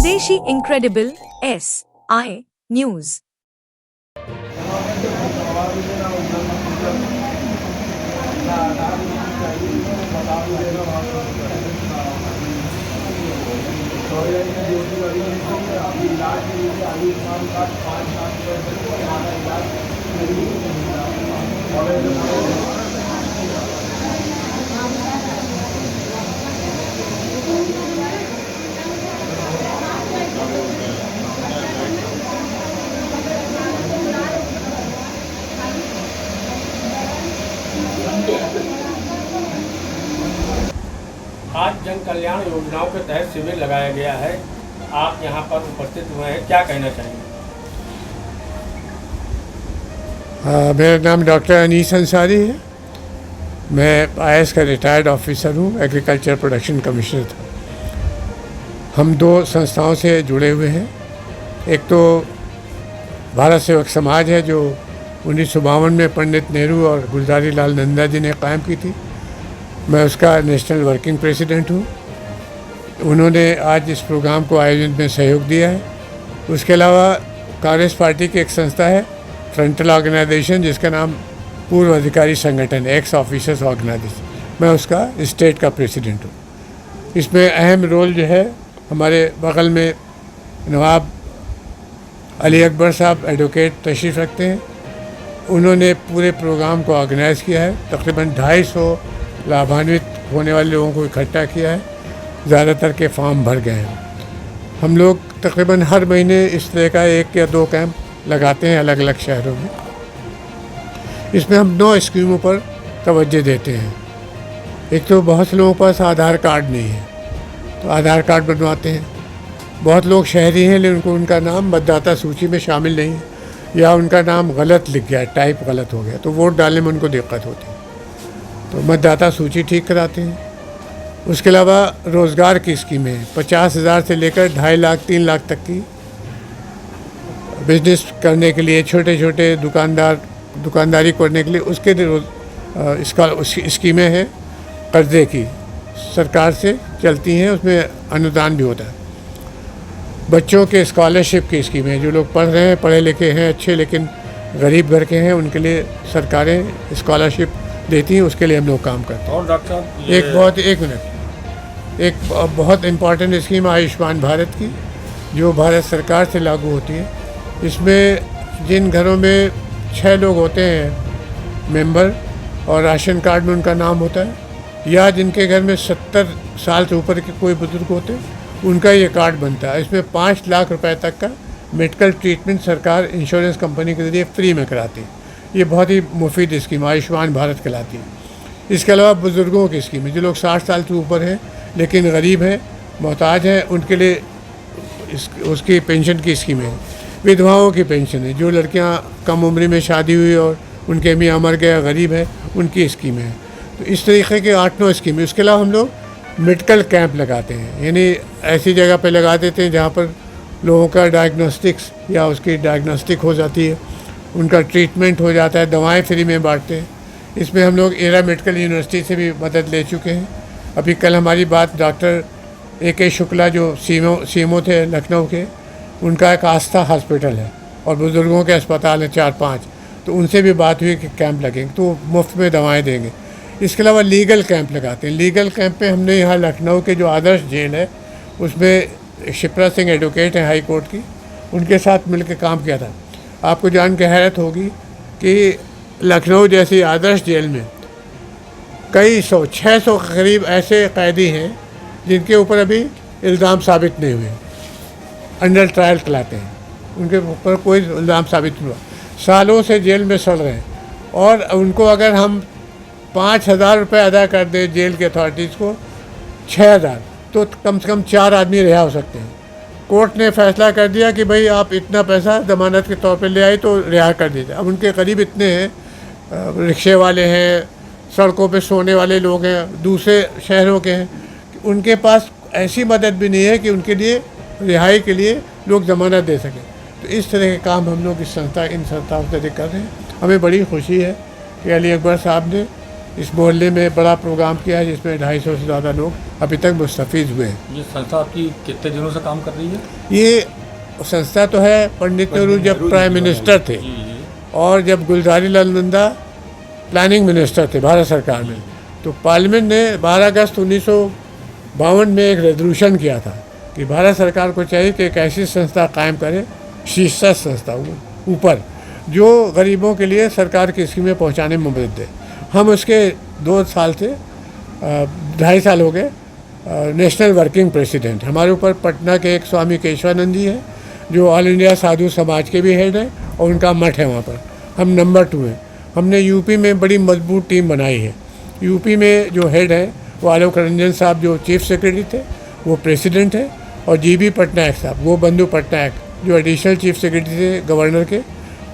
स्वदेशी incredible SI news. आज जन कल्याण योजनाओं के तहत शिविर लगाया गया है। आप यहाँ पर उपस्थित हुए हैं, क्या कहना चाहेंगे? मेरा नाम डॉक्टर अनीस अंसारी है। मैं IAS का रिटायर्ड ऑफिसर हूँ, एग्रीकल्चर प्रोडक्शन कमिश्नर था। हम दो संस्थाओं से जुड़े हुए हैं। एक तो भारत सेवक समाज है जो 1952 में पंडित नेहरू और गुलजारी लाल नंदा जी ने कायम की थी। मैं उसका नेशनल वर्किंग प्रेसिडेंट हूँ। उन्होंने आज इस प्रोग्राम को आयोजन में सहयोग दिया है। उसके अलावा कांग्रेस पार्टी की एक संस्था है, फ्रंटल ऑर्गेनाइजेशन, जिसका नाम पूर्व अधिकारी संगठन, एक्स ऑफिसर्स ऑर्गेनाइजेशन, मैं उसका स्टेट का प्रेसिडेंट हूँ। इसमें अहम रोल जो है, हमारे बगल में नवाब अली अकबर साहब एडवोकेट तशरीफ़ रखते हैं। उन्होंने पूरे प्रोग्राम को ऑर्गेनाइज़ किया है। तकरीबन 250 लाभान्वित होने वाले लोगों को इकट्ठा किया है। ज़्यादातर के फॉर्म भर गए हैं। हम लोग तकरीबन हर महीने इस तरह का 1 या 2 कैंप लगाते हैं अलग अलग शहरों में। इसमें हम 9 स्कीमों पर तवज्जो देते हैं। एक तो बहुत से लोगों के पास आधार कार्ड नहीं है, तो आधार कार्ड बनवाते हैं। बहुत लोग शहरी हैं लेकिन उनका नाम मतदाता सूची में शामिल नहीं है, या उनका नाम गलत लिख गया, टाइप गलत हो गया, तो वोट डालने में उनको दिक्कत होती है, तो मतदाता सूची ठीक कराते हैं। उसके अलावा रोज़गार की स्कीमें हैं। 50,000 से लेकर 2.5 लाख 3 लाख तक की बिजनेस करने के लिए, छोटे छोटे दुकानदारी करने के लिए उसके स्कीमें हैं। कर्जे की सरकार से चलती हैं, उसमें अनुदान भी होता है। बच्चों के स्कॉलरशिप की स्कीमें, जो लोग पढ़ रहे हैं, पढ़े लिखे हैं अच्छे लेकिन गरीब घर के हैं, उनके लिए सरकारें स्कॉलरशिप देती हैं, उसके लिए हम लोग काम करते हैं। और डॉक्टर साहब, एक बहुत इम्पॉर्टेंट स्कीम आयुष्मान भारत की, जो भारत सरकार से लागू होती है। इसमें जिन घरों में 6 लोग होते हैं मेंबर और राशन कार्ड में उनका नाम होता है, या जिनके घर में 70 साल से ऊपर के कोई बुजुर्ग होते हैं, उनका ये कार्ड बनता है। इसमें 5 लाख रुपए तक का मेडिकल ट्रीटमेंट सरकार इंश्योरेंस कंपनी के ज़रिए फ्री में कराती है। ये बहुत ही मुफीद स्कीम आयुष्मान भारत कहलाती है। इसके अलावा बुज़ुर्गों की स्कीम है, जो लोग 60 साल से ऊपर हैं लेकिन गरीब हैं, मोहताज हैं, उनके लिए उसकी पेंशन की स्कीमें हैं। विधवाओं की पेंशन है, जो लड़कियां कम उम्र में शादी हुई और उनके मियाँ मर गया, गरीब है, उनकी स्कीमें हैं। तो इस तरीके के 8-9 स्कीमें। उसके अलावा हम लोग मेडिकल कैंप लगाते हैं, यानी ऐसी जगह पे लगा देते हैं जहाँ पर लोगों का डायग्नोस्टिक्स या उसकी डायग्नोस्टिक हो जाती है, उनका ट्रीटमेंट हो जाता है, दवाएं फ्री में बांटते हैं। इसमें हम लोग एरा मेडिकल यूनिवर्सिटी से भी मदद ले चुके हैं। अभी कल हमारी बात डॉक्टर AK शुक्ला जो सीएमओ थे लखनऊ के, उनका एक आस्था हॉस्पिटल है और बुज़ुर्गों के अस्पताल हैं 4-5, तो उनसे भी बात हुई कि कैंप लगेंगे तो मुफ्त में दवाएं देंगे। इसके अलावा लीगल कैंप लगाते हैं। लीगल कैंप में हमने यहाँ लखनऊ के जो आदर्श जेल है, उसमें शिप्रा सिंह एडवोकेट हैं हाई कोर्ट की, उनके साथ मिलकर काम किया था। आपको जान के हैरत होगी कि लखनऊ जैसी आदर्श जेल में कई 600 के करीब ऐसे कैदी हैं जिनके ऊपर अभी इल्ज़ाम साबित नहीं हुए, अंडर ट्रायल कहलाते हैं, उनके ऊपर कोई इल्ज़ाम साबित नहीं हुआ, सालों से जेल में सड़ रहे हैं। और उनको अगर हम 5,000 रुपये अदा कर दें जेल के अथॉरिटीज़ को, 6,000, तो कम से कम 4 आदमी रिहा हो सकते हैं। कोर्ट ने फैसला कर दिया कि भाई आप इतना पैसा ज़मानत के तौर पे ले आए तो रिहा कर दीजिए। अब उनके करीब इतने हैं, रिक्शे वाले हैं, सड़कों पे सोने वाले लोग हैं, दूसरे शहरों के हैं, उनके पास ऐसी मदद भी नहीं है कि उनके लिए रिहाई के लिए लोग ज़मानत दे सकें। तो इस तरह के काम हम लोग इन संस्थाओं से कर रहे हैं। हमें बड़ी खुशी है कि अली अकबर साहब ने इस मोहल्ले में बड़ा प्रोग्राम किया है जिसमें 250 से ज़्यादा लोग अभी तक मुस्तफ़ीज़ हुए हैं। ये संस्था आपकी कितने दिनों से काम कर रही है? ये संस्था तो है पंडित नेहरू जब प्राइम मिनिस्टर थे और जब गुलजारी लाल नंदा प्लानिंग मिनिस्टर थे भारत सरकार में, तो पार्लियामेंट ने 12 अगस्त 1952 में एक रेजोल्यूशन किया था कि भारत सरकार को चाहिए कि एक ऐसी संस्था कायम करे, शीर्षस्थ संस्था ऊपर, जो गरीबों के लिए सरकार की स्कीमें पहुंचाने में मदद दे। हम उसके 2 साल से 2.5 साल हो गए नेशनल वर्किंग प्रेसिडेंट। हमारे ऊपर पटना के एक स्वामी केशवानंद जी हैं जो ऑल इंडिया साधु समाज के भी हेड हैं और उनका मठ है वहाँ पर। हम नंबर 2 हैं। हमने यूपी में बड़ी मजबूत टीम बनाई है। यूपी में जो हेड है वो आलोक रंजन साहब जो चीफ सेक्रेटरी थे वो प्रेसिडेंट है, और जीबी पटनायक साहब वो बंधु पटनायक जो एडिशनल चीफ सेक्रेटरी थे गवर्नर के,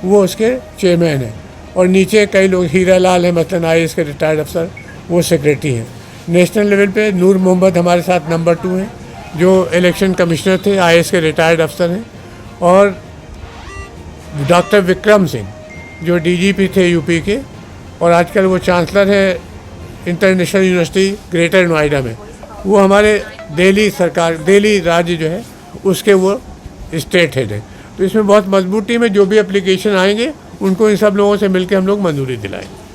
वो उसके चेयरमैन हैं। और नीचे कई लोग, हीरा लाल है मसलन IAS के रिटायर्ड अफसर, वो सेक्रेटरी हैं। नेशनल लेवल पे नूर मोहम्मद हमारे साथ नंबर 2 हैं जो इलेक्शन कमिश्नर थे, IAS के रिटायर्ड अफसर हैं। और डॉक्टर विक्रम सिंह जो DGP थे यूपी के और आजकल वो चांसलर है इंटरनेशनल यूनिवर्सिटी ग्रेटर नोएडा में, वो हमारे दिल्ली राज्य जो है उसके वो स्टेट हेड है। तो इसमें बहुत मजबूत टीम है। जो भी एप्लीकेशन आएंगे उनको इन सब लोगों से मिलकर हम लोग मंजूरी दिलाएंगे।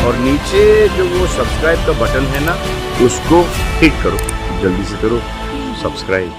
और नीचे जो वो सब्सक्राइब का बटन है ना, उसको हिट करो, जल्दी से करो सब्सक्राइब।